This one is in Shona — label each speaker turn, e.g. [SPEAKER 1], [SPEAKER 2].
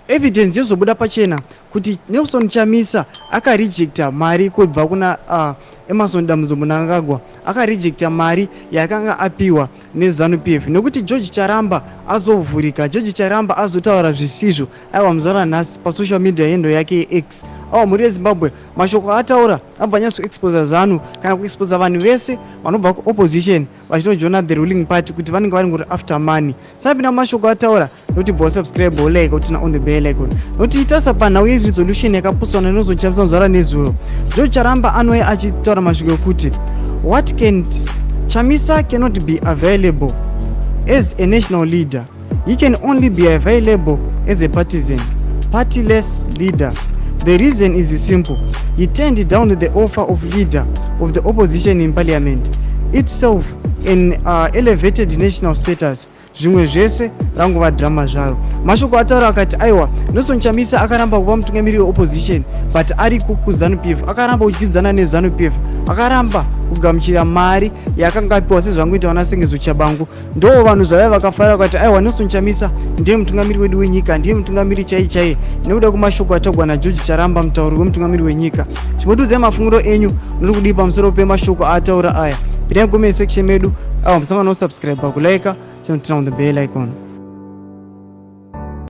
[SPEAKER 1] evidence yozobuda pachena kuti Nelson Chamisa akarejecta mari kubva kuna Emerson Damzo Mnangagwa, akarejecta mari yakanga apiwa neZANU-PF nekuti George Charamba azovhurika, George Charamba azotaura zvisizvo aiwa muzara nhasi pasocial media yendo yake X. Muri yeZimbabwe mashoko ataura abva nyazoexposa ZANU kana kuexposa vanhu vese vanobva kuopposition vachinojoina the ruling party kuti vanenge vari ngori after money. Sanapinda mashoko ataura noti bo subscribe like kuti na on the bell icon. Noti itasa panhau yeresolution yakapuswa naNelson Chamisa muzara nezuro. George Charamba anouya achitaura mashoko ekuti what can Chamisa cannot be available as a national leader. He can only be available as a partisan, partyless leader. The reason is simple. He turned down the offer of leader of the opposition in parliament itself in elevated national status. Zvimwe zvese rangova drama zvaro. Mashoko ataura akati aiwa Nelson Chamisa akaramba kuva mutungamiriri weopposition but ari kuZANU-PF, akaramba kuchidzana neZANU-PF, akaramba kugamuchira mari yakanga apiwa sezvangoita vana Sengezo Chabangu. Ndo vanhu zvavaiva vakafarira kuti aiwa Nelson Chamisa ndiye mutungamiriri wedu wenyika, ndiye mutungamiriri chai nekuda kumashoko ataurwa naGeorge Charamba mutauri wemutungamiriri wenyika. Chimotudzai mafungiro enyu muri kudii pamusoro pemashoko ataura aya. Pirai comment section medu, musangano subscribe, kulike, turn on the bell icon.